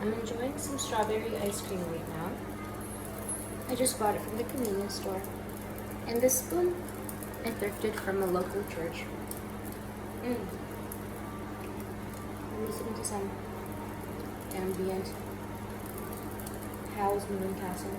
I'm enjoying some strawberry ice cream right now. I just bought it from the convenience store. And this spoon, I thrifted from a local church. I'm listening to some ambient Howl's Moving Castle.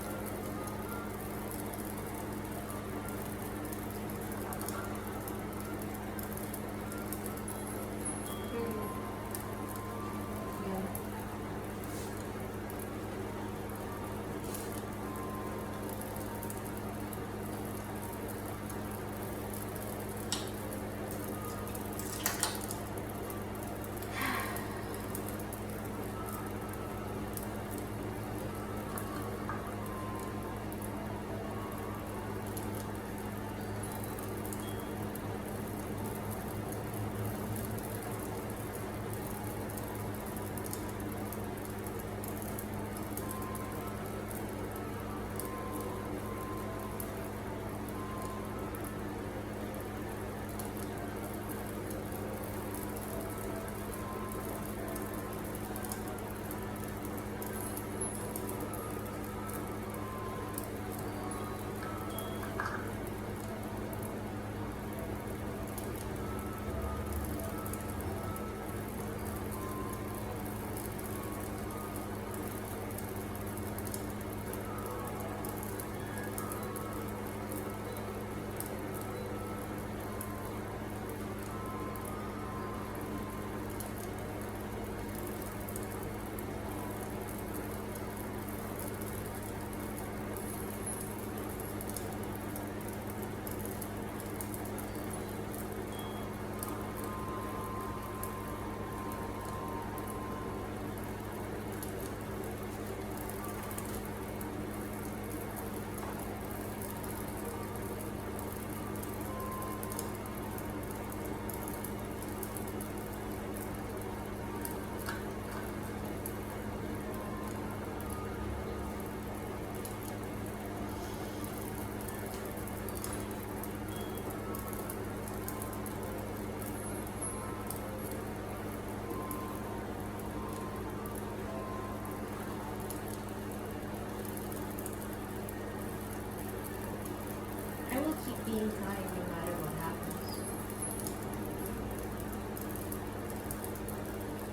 I will keep being kind no matter what happens.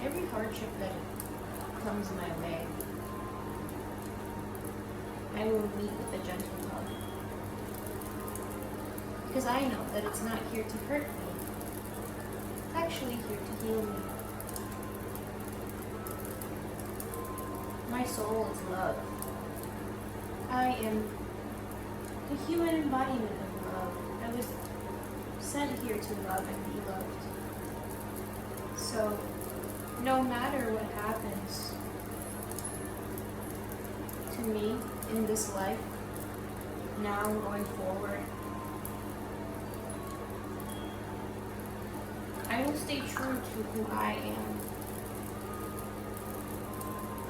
Every hardship that comes my way, I will meet with a gentle hug. Because I know that it's not here to hurt me. It's actually here to heal me. My soul is love. I am the human embodiment of love. I was sent here to love and be loved. So, no matter what happens to me in this life, now going forward, I will stay true to who I am.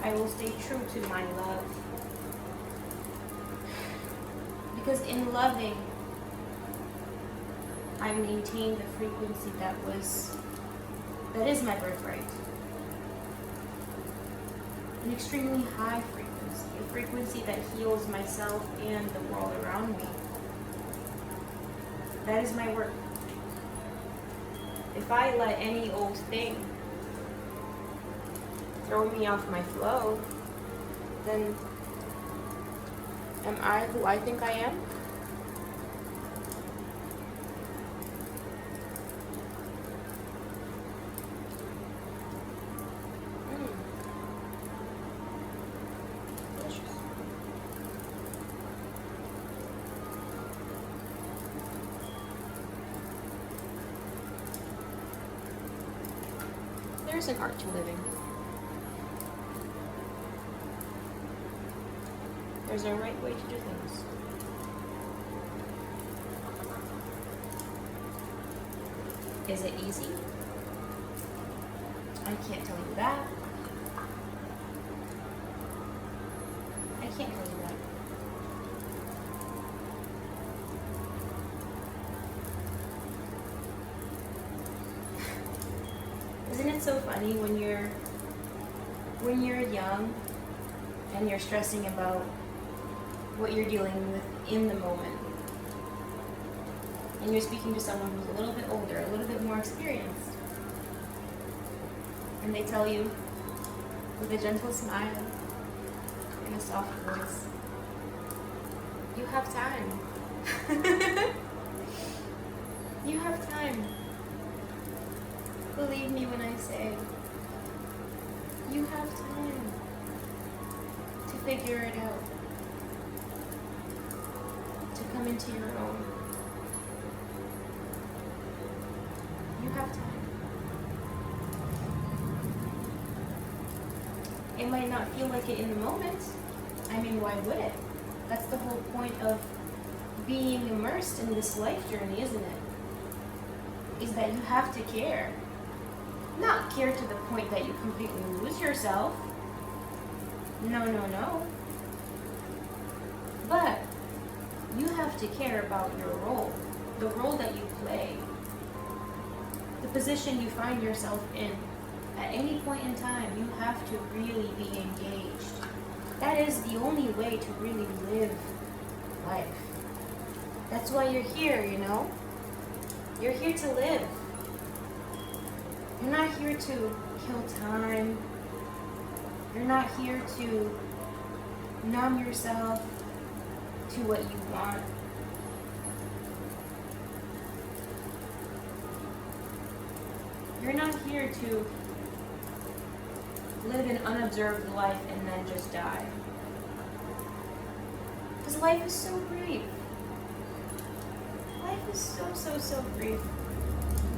I will stay true to my love. Because in loving, I maintain the frequency that is my birthright. An extremely high frequency, a frequency that heals myself and the world around me. That is my work. If I let any old thing throw me off my flow, then am I who I think I am? Delicious. There's an art to living. There's a right way to do things. Is it easy? I can't tell you that. I can't tell you that. Isn't it so funny when you're when you're young and you're stressing about what you're dealing with in the moment, and you're speaking to someone who's a little bit older, a little bit more experienced, and they tell you with a gentle smile and a soft voice, you have time. You have time. Believe me when I say, you have time to figure it out, to come into your own. You have time. It might not feel like it in the moment. I mean, why would it? That's the whole point of being immersed in this life journey, isn't it? Is that you have to care. Not care to the point that you completely lose yourself. No, no, no. But you have to care about your role, the role that you play, the position you find yourself in. At any point in time, you have to really be engaged. That is the only way to really live life. That's why you're here, you know? You're here to live. You're not here to kill time. You're not here to numb yourself to what you want. You're not here to live an unobserved life and then just die. Because life is so brief. Life is so brief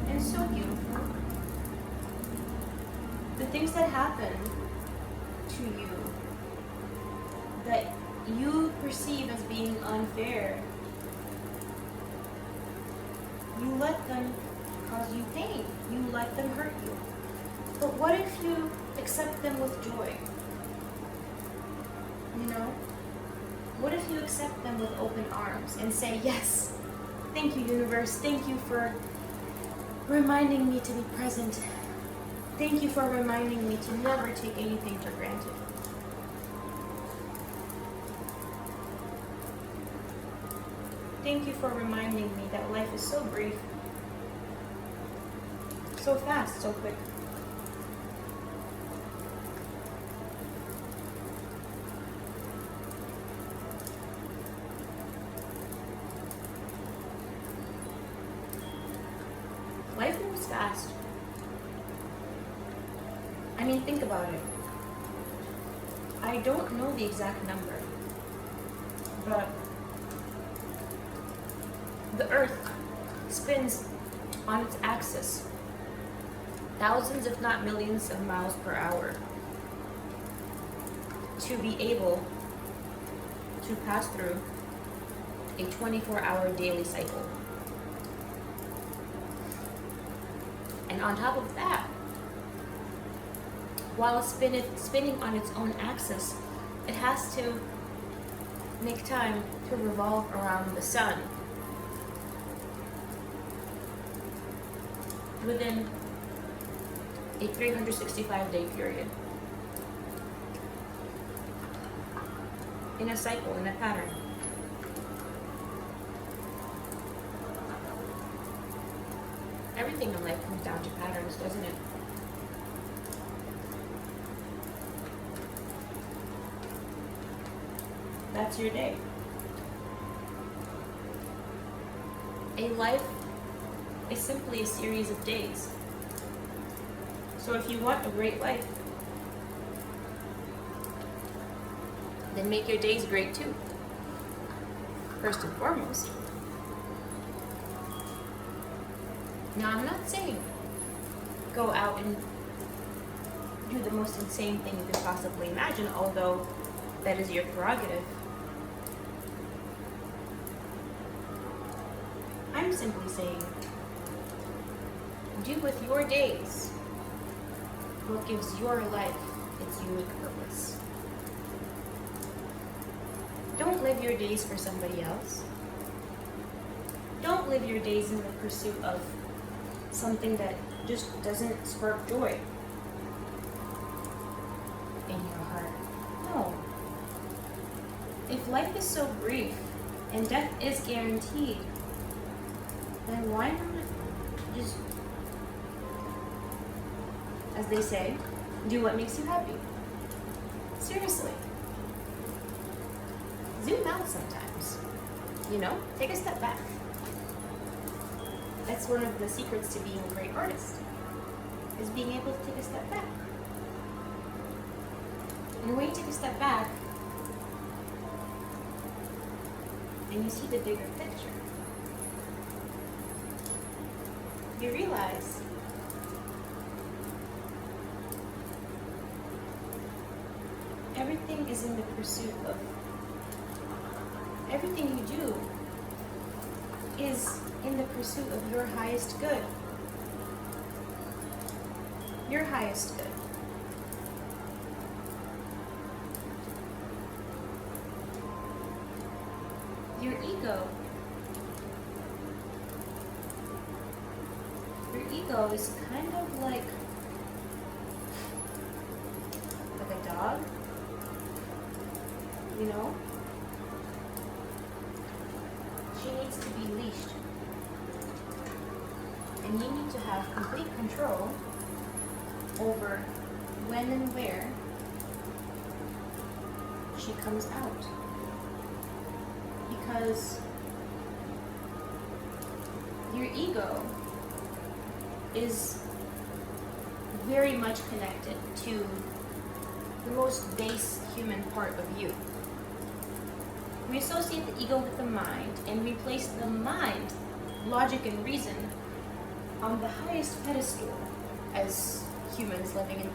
and so beautiful. The things that happen to you that you perceive as being unfair, you let them cause you pain. You let them hurt you. But what if you accept them with joy? You know? What if you accept them with open arms and say, yes, thank you, universe. Thank you for reminding me to be present. Thank you for reminding me to never take anything for granted. Thank you for reminding me that life is so brief, so fast, so quick. Life moves fast. I mean, think about it. I don't know the exact number, but the Earth spins on its axis thousands, if not millions, of miles per hour to be able to pass through a 24-hour daily cycle. And on top of that, while it's spinning on its own axis, it has to make time to revolve around the sun within a 365-day period. In a cycle, in a pattern. Everything in life comes down to patterns, doesn't it? That's your day. A life is simply a series of days. So if you want a great life, then make your days great too. First and foremost. Now, I'm not saying go out and do the most insane thing you can possibly imagine, although that is your prerogative. I'm simply saying, do with your days what gives your life its unique purpose. Don't live your days for somebody else. Don't live your days in the pursuit of something that just doesn't spark joy. in your heart. No. If life is so brief and death is guaranteed, then why not just, as they say, do what makes you happy? Seriously. Zoom out sometimes. You know? Take a step back. That's one of the secrets to being a great artist, is being able to take a step back. And when you take a step back, and you see the bigger picture, you realize everything is in the pursuit of, everything you do is in the pursuit of your highest good. Your highest good. Your ego is kind of like a dog, you know? She needs to be leashed. And you need to have complete control over when and where she comes out. Because your ego is very much connected to the most base human part of you. We associate the ego with the mind and we place the mind, logic and reason, on the highest pedestal as humans living in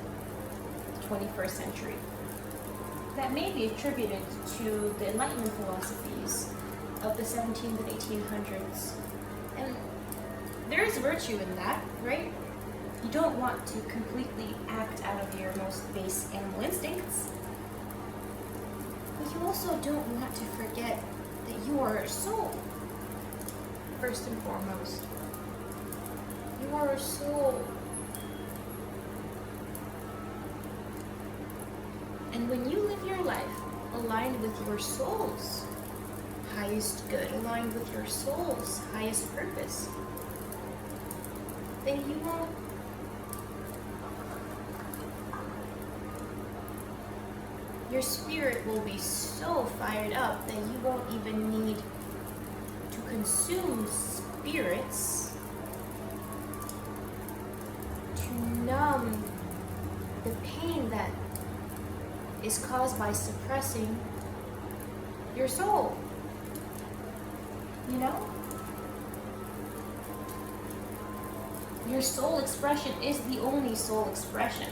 the 21st century. That may be attributed to the Enlightenment philosophies of the 17th and 1800s. And there is virtue in that, right? You don't want to completely act out of your most base animal instincts. But you also don't want to forget that you are a soul, first and foremost. You are a soul. And when you live your life aligned with your soul's highest good, aligned with your soul's highest purpose, then you won't your spirit will be so fired up that you won't even need to consume spirits to numb the pain that is caused by suppressing your soul. You know? Your soul expression is the only soul expression.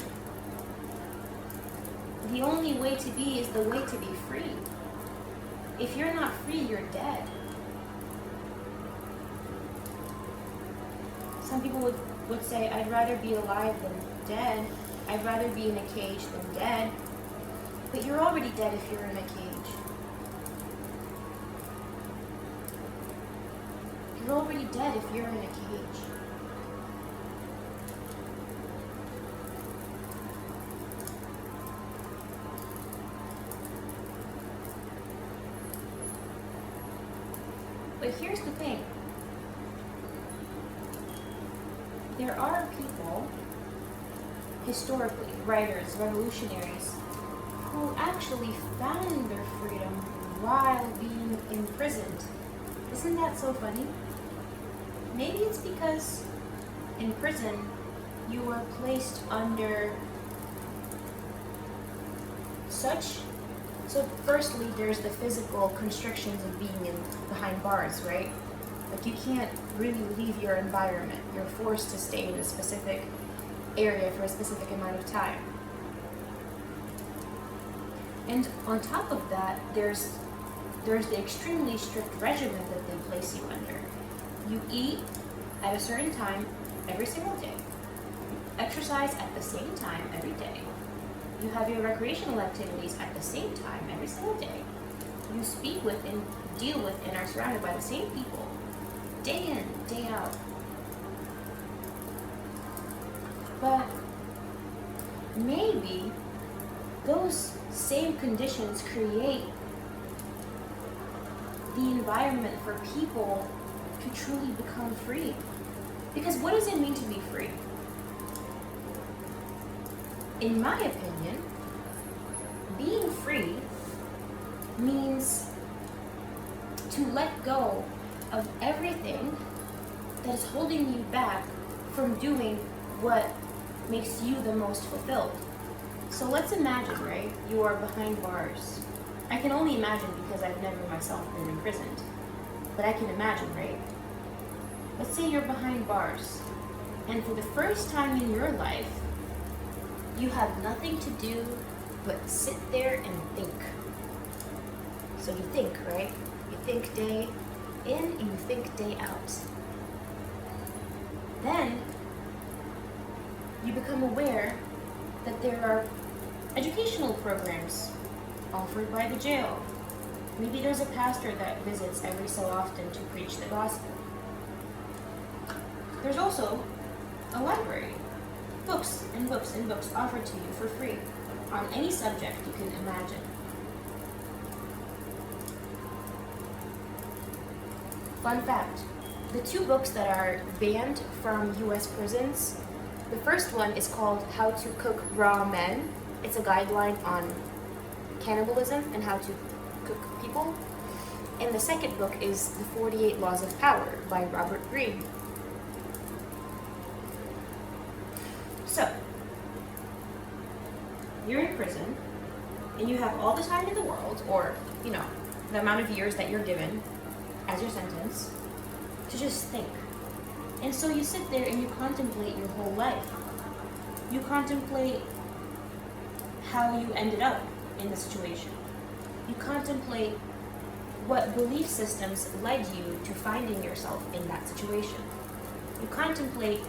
The only way to be is the way to be free. If you're not free, you're dead. Some people would say, I'd rather be alive than dead. I'd rather be in a cage than dead. But you're already dead if you're in a cage. You're already dead if you're in a cage. But here's the thing. There are people, historically, writers, revolutionaries, who actually found their freedom while being imprisoned. Isn't that so funny? Maybe it's because in prison you are placed under such. So firstly, there's the physical constrictions of being behind bars, right? Like you can't really leave your environment. You're forced to stay in a specific area for a specific amount of time. And on top of that, there's the extremely strict regimen that they place you under. You eat at a certain time every single day. You exercise at the same time every day. You have your recreational activities at the same time every single day. You speak with and deal with and are surrounded by the same people, day in, day out. But maybe those same conditions create the environment for people to truly become free. Because what does it mean to be free? In my opinion, being free means to let go of everything that is holding you back from doing what makes you the most fulfilled. So let's imagine, right? You are behind bars. I can only imagine because I've never myself been imprisoned. But I can imagine, right? Let's say you're behind bars, and for the first time in your life, you have nothing to do but sit there and think. So you think, right? You think day in and you think day out. Then you become aware that there are educational programs offered by the jail. Maybe there's a pastor that visits every so often to preach the gospel. There's also a library. Books and books and books offered to you for free on any subject you can imagine. Fun fact, the two books that are banned from US prisons, the first one is called How to Cook Raw Men. It's a guideline on cannibalism and how to cook people. And the second book is The 48 Laws of Power by Robert Greene. So, you're in prison, and you have all the time in the world, or, the amount of years that you're given as your sentence, to just think. And so you sit there and you contemplate your whole life. You contemplate how you ended up in the situation. You contemplate what belief systems led you to finding yourself in that situation. You contemplate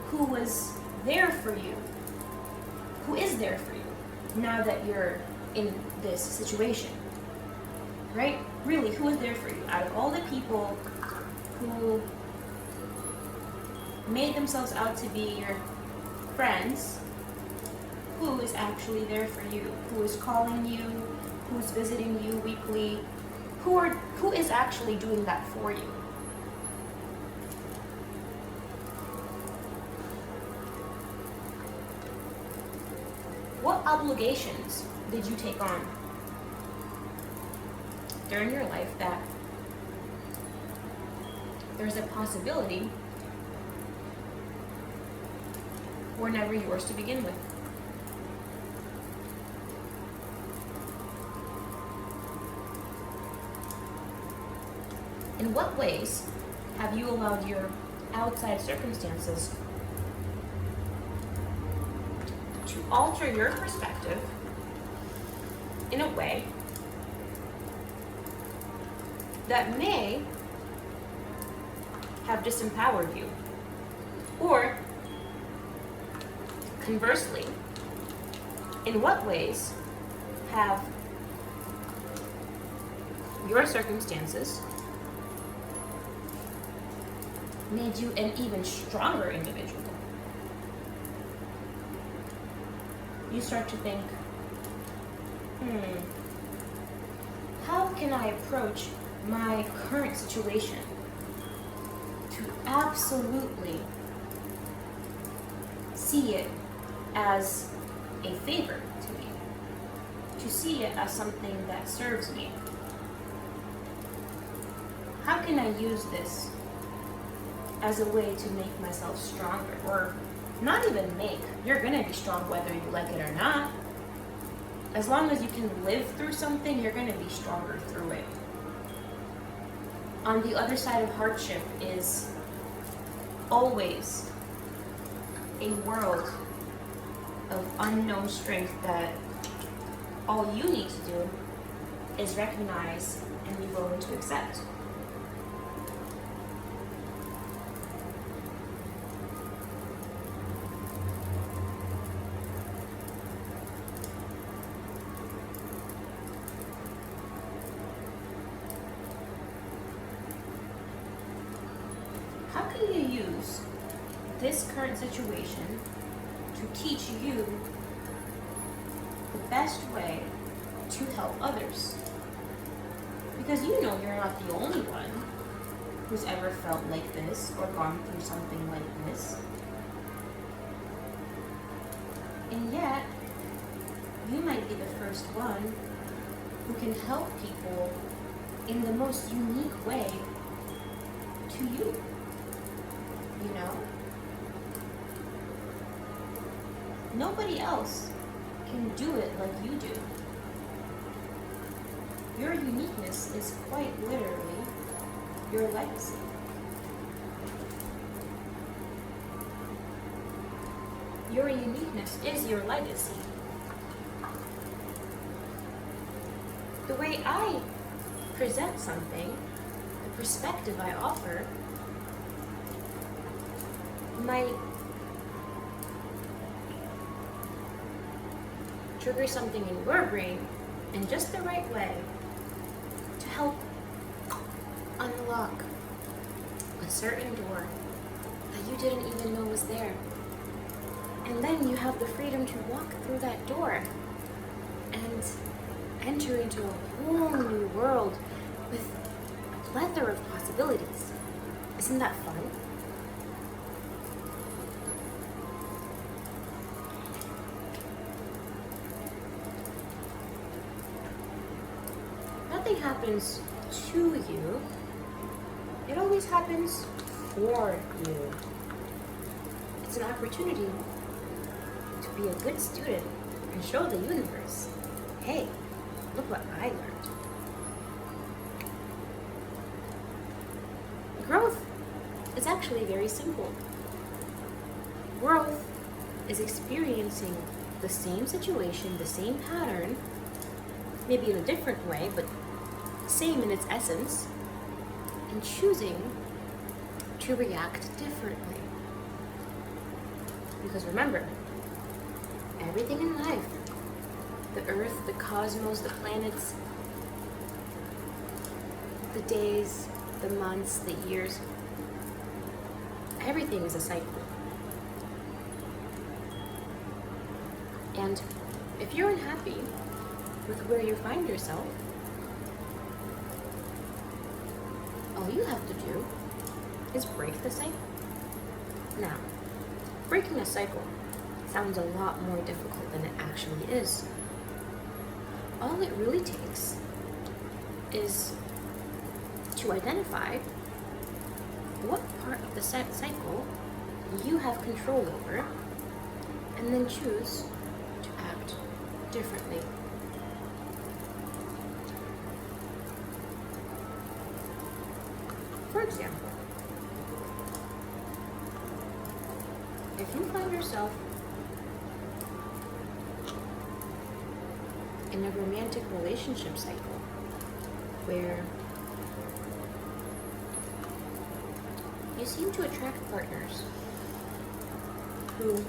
who was there for you, who is there for you now that you're in this situation, right? Really, who is there for you? Out of all the people who made themselves out to be your friends, who is actually there for you? Who is calling you? Who's visiting you weekly? Who is actually doing that for you? What obligations did you take on during your life that there's a possibility were never yours to begin with? In what ways have you allowed your outside circumstances to alter your perspective in a way that may have disempowered you? Or, conversely, in what ways have your circumstances made you an even stronger individual? You start to think, how can I approach my current situation to absolutely see it as a favor to me, to see it as something that serves me? How can I use this as a way to make myself stronger? Or not even make. You're gonna be strong whether you like it or not. As long as you can live through something, you're gonna be stronger through it. On the other side of hardship is always a world of unknown strength that all you need to do is recognize and be willing to accept. How can you use this current situation to teach you the best way to help others. Because you know you're not the only one who's ever felt like this or gone through something like this. And yet, you might be the first one who can help people in the most unique way to you. You know? Nobody else can do it like you do. Your uniqueness is quite literally your legacy. Your uniqueness is your legacy. The way I present something, the perspective I offer, might trigger something in your brain in just the right way to help unlock a certain door that you didn't even know was there. And then you have the freedom to walk through that door and enter into a whole new world with a plethora of possibilities. Isn't that fun? Nothing happens to you. It always happens for you. It's an opportunity to be a good student and show the universe, hey, look what I learned. Growth is actually very simple. Growth is experiencing the same situation, the same pattern, maybe in a different way, but same in its essence, and choosing to react differently. Because remember, everything in life, the earth, the cosmos, the planets, the days, the months, the years, everything is a cycle. And if you're unhappy with where you find yourself, all you have to do is break the cycle. Now, breaking a cycle sounds a lot more difficult than it actually is. All it really takes is to identify what part of the cycle you have control over, and then choose to act differently. For example, if you find yourself in a romantic relationship cycle where you seem to attract partners who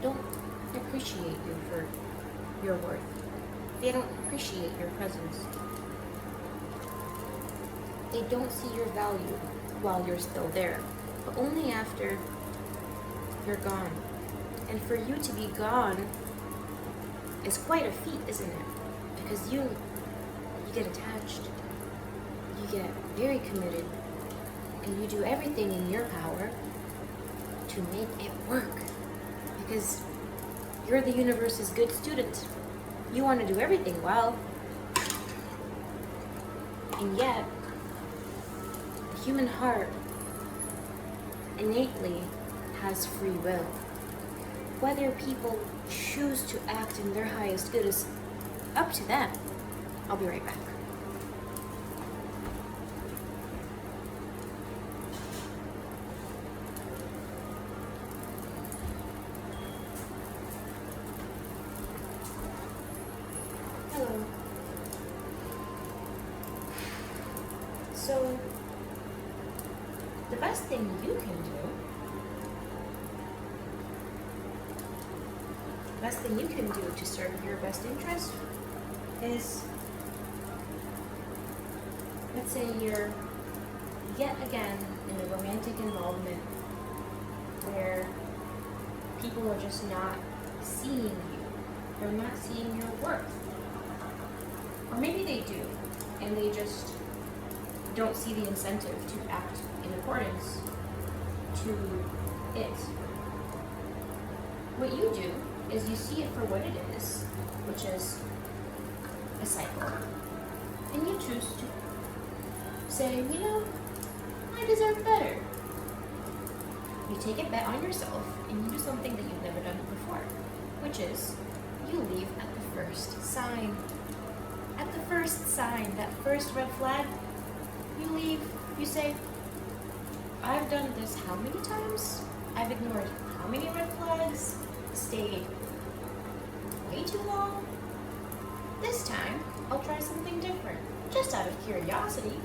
don't appreciate you for your worth. They don't appreciate your presence. They don't see your value while you're still there, but only after you're gone. And for you to be gone is quite a feat, isn't it? Because you get attached, you get very committed, and you do everything in your power to make it work. Because you're the universe's good student. You want to do everything well. And yet, the human heart innately has free will. Whether people choose to act in their highest good is up to them. I'll be right back. Hello. So, the best thing you can do, to serve your best interest is, let's say you're yet again in a romantic involvement where people are just not seeing you. They're not seeing your worth. Or maybe they do, and they just don't see the incentive to act in accordance to it. What you do is you see it for what it is, which is a cycle. And you choose to say, you know, I deserve better. You take a bet on yourself and you do something that you've never done before, which is you leave at the first sign. At the first sign, that first red flag, you leave. You say, I've done this how many times? I've ignored how many red flags? Stayed way too long? This time, I'll try something different, just out of curiosity,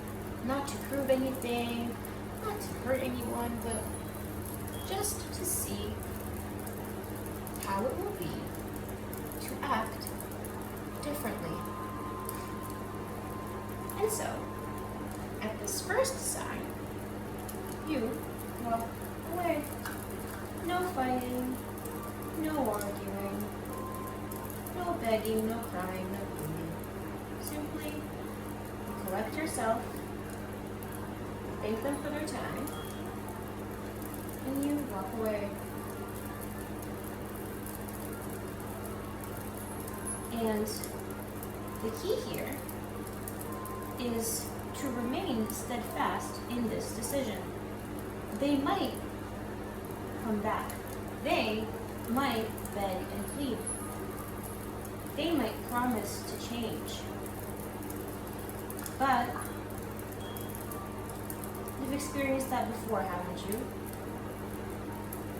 not to prove anything, not to hurt anyone, but just to see how it will be to act differently. And so, at this first sign, you walk away. No fighting, no arguing, no begging, no crying, no pleading. Simply, you collect yourself, thank them for their time, and you walk away. And the key here is to remain steadfast in this decision. They might come back. They might beg and plead. They might promise to change. But you've experienced that before, haven't you?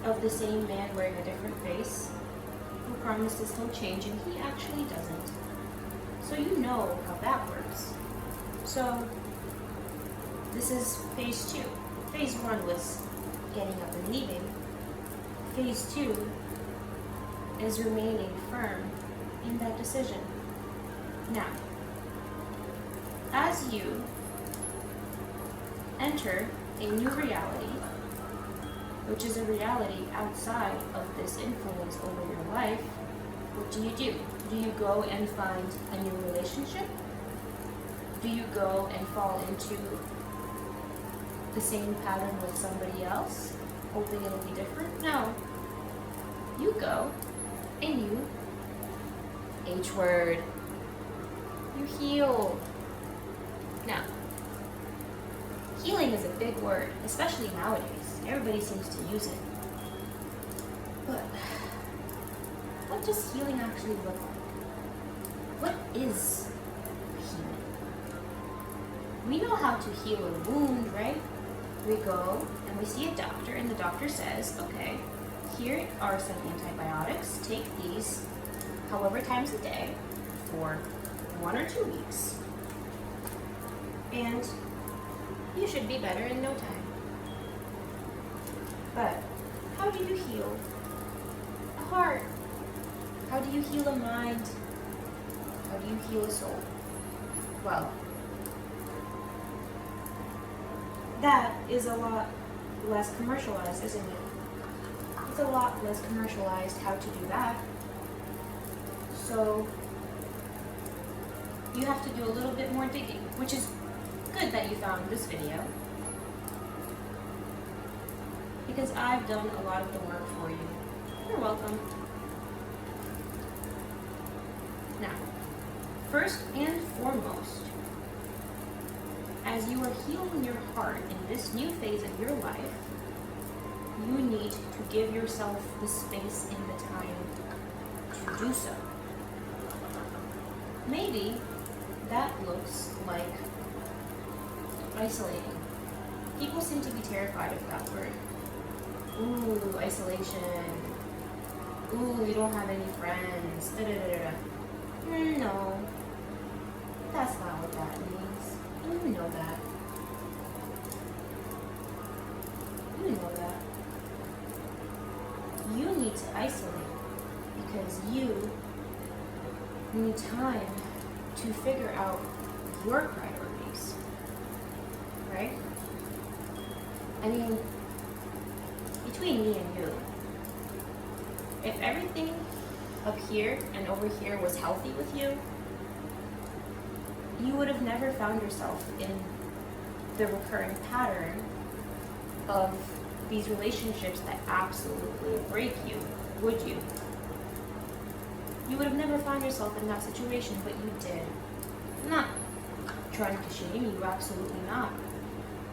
Of the same man wearing a different face who promises he'll change and he actually doesn't. So you know how that works. So this is phase 2. Phase 1 was getting up and leaving. Phase 2 is remaining firm in that decision. Now, as you enter a new reality, which is a reality outside of this influence over your life, what do? Do you go and find a new relationship? Do you go and fall into the same pattern with somebody else, hoping it'll be different? No. You go and you H word. You heal. Now, healing is a big word, especially nowadays. Everybody seems to use it. But what does healing actually look like? What is healing? We know how to heal a wound, right? We go and we see a doctor and the doctor says, okay, here are some antibiotics. Take these however times a day for 1 or 2 weeks. And you should be better in no time. But how do you heal a heart? How do you heal a mind? How do you heal a soul? Well, that is a lot less commercialized, isn't it? It's a lot less commercialized how to do that. So you have to do a little bit more digging, which is good that you found this video, because I've done a lot of the work for you. You're welcome. Now, first and foremost, as you are healing your heart in this new phase of your life, you need to give yourself the space and the time to do so. Maybe that looks like isolating. People seem to be terrified of that word. Ooh, isolation. Ooh, you don't have any friends. Da, da, da, da. No, that's not what that means. You know that. You know that. You need to isolate because you need time to figure out your priorities, right? I mean, between me and you, If everything up here and over here was healthy with you, you would have never found yourself in the recurring pattern of these relationships that absolutely break you, would you? You would have never found yourself in that situation, but you did. I'm not trying to shame you, absolutely not.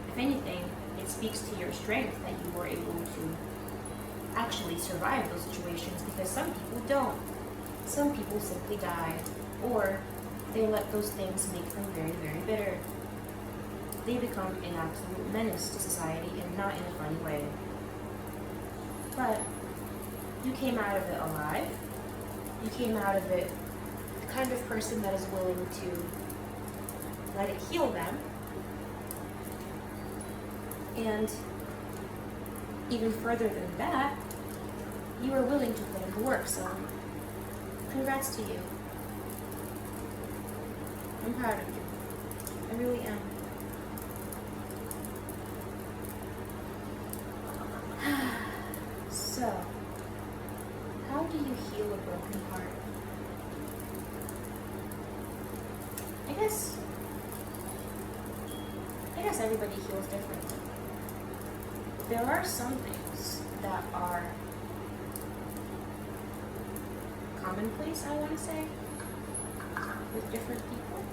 If anything, it speaks to your strength that you were able to actually survive those situations, because some people don't. Some people simply die, or they let those things make them very, very bitter. They become an absolute menace to society, and not in a funny way. But you came out of it alive. You came out of it the kind of person that is willing to let it heal them. And even further than that, you are willing to put in the work, so congrats to you. I'm proud of you. I really am. So, how do you heal a broken heart? I guess everybody heals differently. There are some things that are commonplace, I want to say, with different people.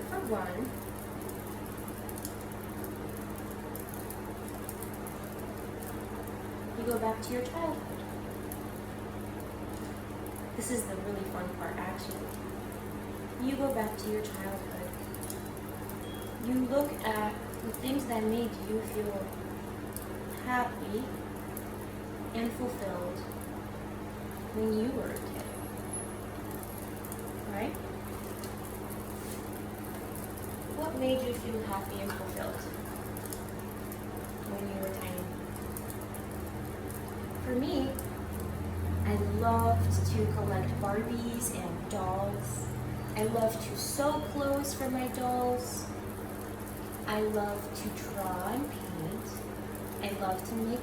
For one, you go back to your childhood. This is the really fun part, actually. You go back to your childhood. You look at the things that made you feel happy and fulfilled when you were a kid, right? What made you feel happy and fulfilled when you were tiny? For me, I loved to collect Barbies and dolls. I loved to sew clothes for my dolls. I loved to draw and paint. I loved to make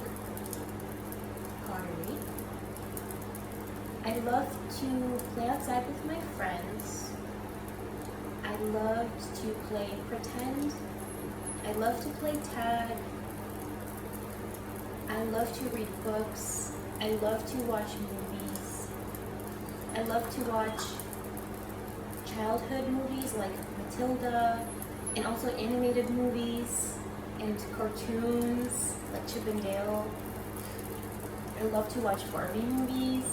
pottery. I loved to play outside with my friends. I loved to play pretend. I loved to play tag. I loved to read books. I loved to watch movies. I loved to watch childhood movies like Matilda, and also animated movies and cartoons like Chip and Dale. I love to watch Barbie movies.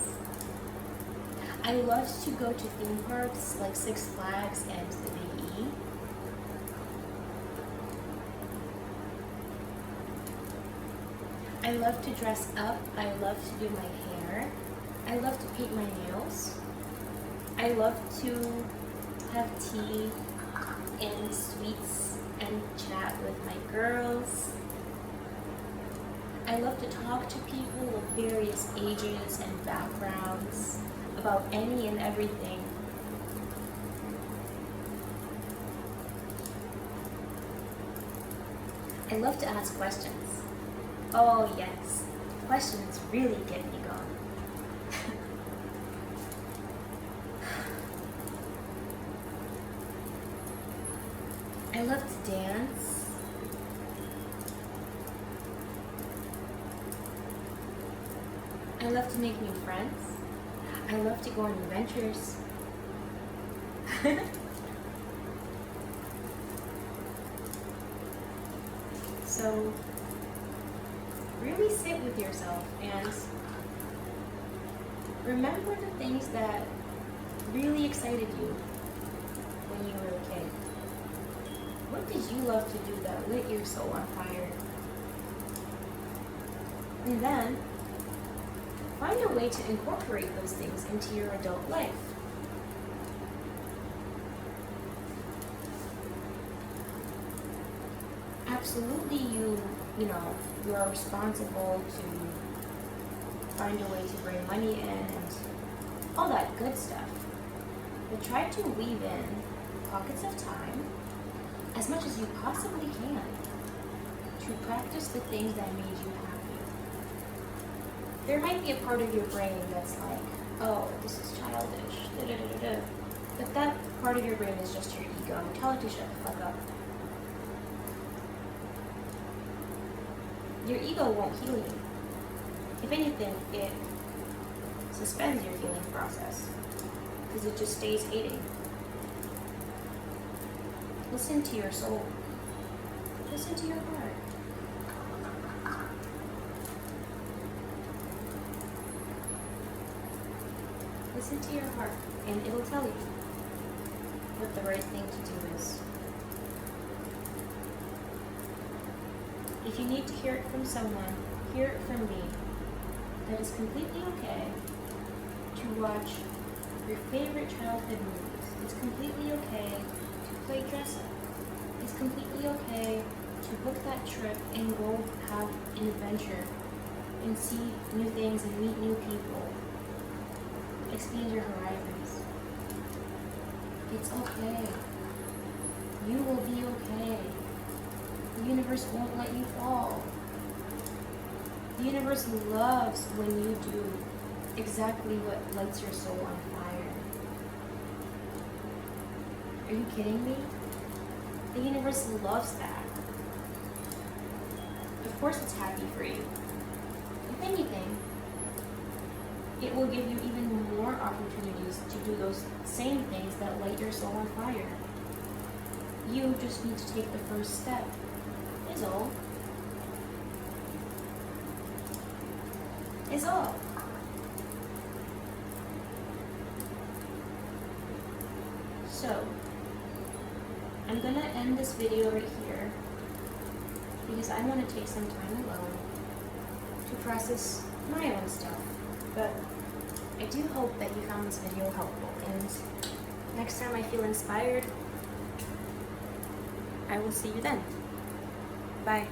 I loved to go to theme parks like Six Flags and the Big E. I love to dress up. I love to do my hair. I love to paint my nails. I love to have tea and sweets and chat with my girls. I love to talk to people of various ages and backgrounds about any and everything. I love to ask questions. Oh yes, questions really get me going. I love to dance. I love to make new friends. I love to go on adventures. So, really sit with yourself and remember the things that really excited you when you were a kid. What did you love to do that lit your soul on fire? And then, find a way to incorporate those things into your adult life. Absolutely, you are responsible to find a way to bring money in and all that good stuff. But try to weave in pockets of time, as much as you possibly can, to practice the things that made you happy. There might be a part of your brain that's like, oh, this is childish, da da da da da. But that part of your brain is just your ego. Tell it to shut the fuck up. Your ego won't heal you. If anything, it suspends your healing process because it just stays hating. Listen to your soul. Listen to your heart. Listen to your heart, and it'll tell you what the right thing to do is. If you need to hear it from someone, hear it from me. That is completely okay to watch your favorite childhood movies. It's completely okay to play dress up. It's completely okay to book that trip and go have an adventure and see new things and meet new people. Expand your horizons. It's okay. You will be okay. The universe won't let you fall. The universe loves when you do exactly what lights your soul on fire. Are you kidding me? The universe loves that. Of course it's happy for you. If anything, it will give you even more opportunities to do those same things that light your soul on fire. You just need to take the first step, is all. Is all. So, I'm gonna end this video right here because I want to take some time alone to process my own stuff. But I do hope that you found this video helpful, and next time I feel inspired, I will see you then. Bye.